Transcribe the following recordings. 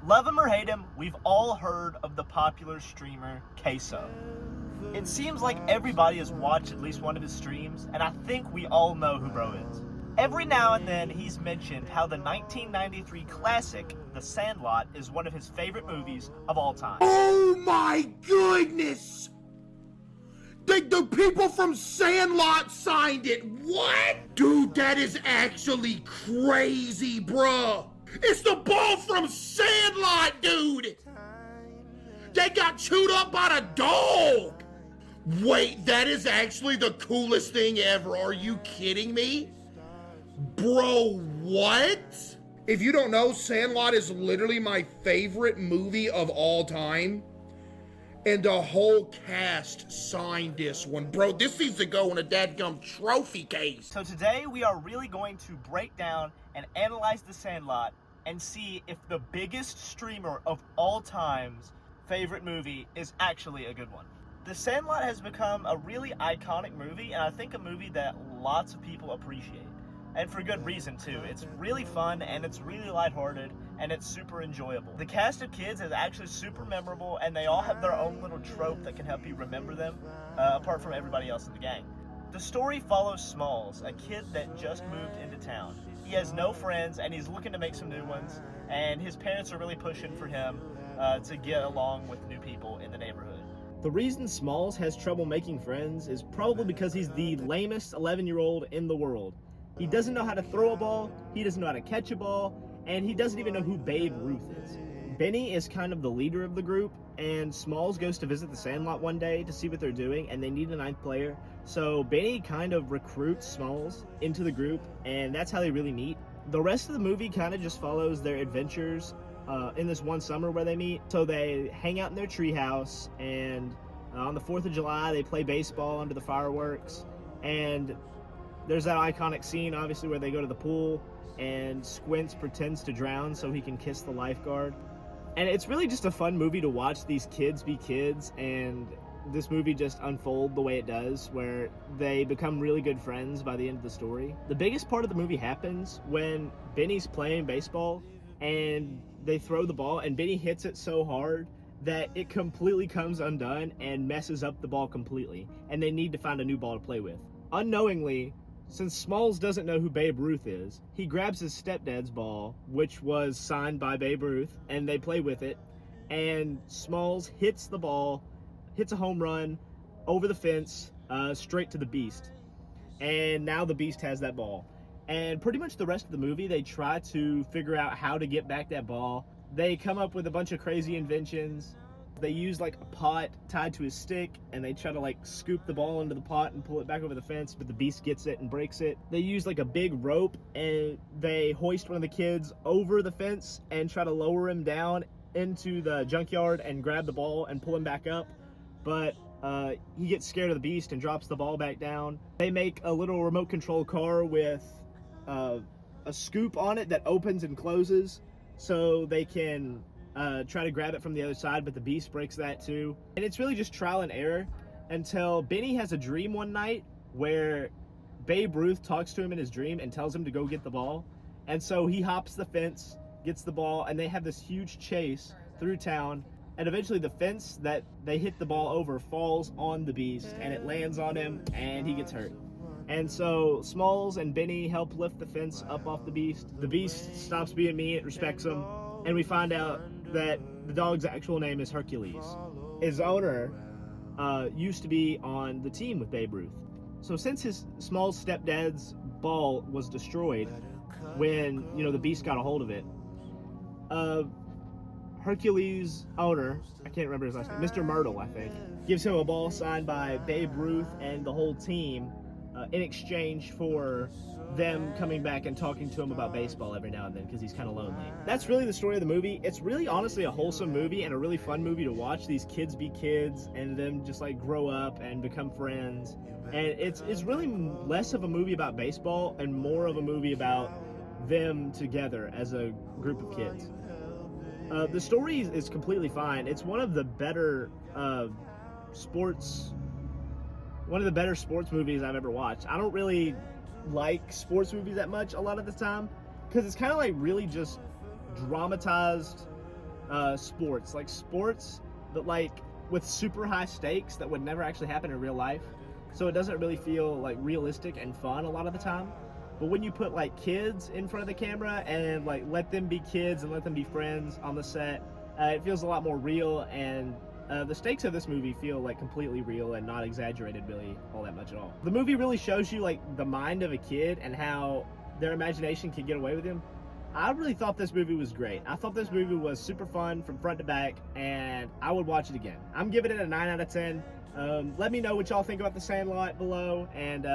Love him or hate him, we've all heard of the popular streamer Caseoh. It seems like everybody has watched at least one of his streams, and I think we all know who bro is. Every now and then he's mentioned how the 1993 classic, The Sandlot, is one of his favorite movies of all time. Oh my goodness! The people from Sandlot signed it. What? Dude, that is actually crazy, bruh. It's the ball from Sandlot, dude. They got chewed up by the dog. Wait, that is actually the coolest thing ever. Are you kidding me? Bro, what? If you don't know, Sandlot is literally my favorite movie of all time. And the whole cast signed this one. Bro, this needs to go in a dadgum trophy case. So today we are really going to break down and analyze The Sandlot and see if the biggest streamer of all time's favorite movie is actually a good one. The Sandlot has become a really iconic movie, and I think a movie that lots of people appreciate. And for good reason too. It's really fun and it's really lighthearted and it's super enjoyable. The cast of kids is actually super memorable and they all have their own little trope that can help you remember them, apart from everybody else in the gang. The story follows Smalls, a kid that just moved into town. He has no friends and he's looking to make some new ones, and his parents are really pushing for him to get along with new people in the neighborhood. The reason Smalls has trouble making friends is probably because he's the lamest 11-year-old in the world. He doesn't know how to throw a ball, he doesn't know how to catch a ball, and he doesn't even know who Babe Ruth is. Benny is kind of the leader of the group, and Smalls goes to visit the Sandlot one day to see what they're doing, and they need a ninth player. So Benny kind of recruits Smalls into the group, and that's how they really meet. The rest of the movie kind of just follows their adventures in this one summer where they meet. So they hang out in their treehouse, and on the 4th of July, they play baseball under the fireworks, and there's that iconic scene, obviously, where they go to the pool and Squints pretends to drown so he can kiss the lifeguard. And it's really just a fun movie to watch these kids be kids, and this movie just unfold the way it does, where they become really good friends by the end of the story. The biggest part of the movie happens when Benny's playing baseball and they throw the ball and Benny hits it so hard that it completely comes undone and messes up the ball completely, and they need to find a new ball to play with. Unknowingly, since Smalls doesn't know who Babe Ruth is, he grabs his stepdad's ball, which was signed by Babe Ruth, and they play with it, and Smalls hits the ball, hits a home run over the fence, straight to the Beast. And now the Beast has that ball. And pretty much the rest of the movie, they try to figure out how to get back that ball. They come up with a bunch of crazy inventions. They use like a pot tied to a stick, and they try to like scoop the ball into the pot and pull it back over the fence, but the Beast gets it and breaks it. They use like a big rope, and they hoist one of the kids over the fence and try to lower him down into the junkyard and grab the ball and pull him back up. But he gets scared of the Beast and drops the ball back down. They make a little remote control car with a scoop on it that opens and closes so they can try to grab it from the other side, but the Beast breaks that too. And it's really just trial and error until Benny has a dream one night where Babe Ruth talks to him in his dream and tells him to go get the ball. And so he hops the fence, gets the ball, and they have this huge chase through town. And eventually the fence that they hit the ball over falls on the Beast, and it lands on him, and he gets hurt. And so Smalls and Benny help lift the fence up off the Beast. The Beast stops being mean, it respects him, and we find out that the dog's actual name is Hercules. His owner used to be on the team with Babe Ruth. So since his Smalls' stepdad's ball was destroyed when, the Beast got a hold of it, Hercules' owner, I can't remember his last name, Mr. Myrtle, I think, gives him a ball signed by Babe Ruth and the whole team in exchange for them coming back and talking to him about baseball every now and then, because he's kind of lonely. That's really the story of the movie. It's really honestly a wholesome movie and a really fun movie to watch. These kids be kids and them just like grow up and become friends. And it's really less of a movie about baseball and more of a movie about them together as a group of kids. The story is completely fine. It's one of the better sports movies I've ever watched. I don't really like sports movies that much a lot of the time because it's kind of like really just dramatized sports, like sports that like with super high stakes that would never actually happen in real life. So it doesn't really feel like realistic and fun a lot of the time. But when you put like kids in front of the camera and like let them be kids and let them be friends on the set, it feels a lot more real, and the stakes of this movie feel like completely real and not exaggerated really all that much at all. The movie really shows you like the mind of a kid and how their imagination can get away with them. I really thought this movie was great. I thought this movie was super fun from front to back, and I would watch it again. I'm giving it a 9 out of 10. Let me know what y'all think about The Sandlot below, and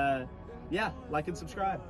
yeah, like and subscribe.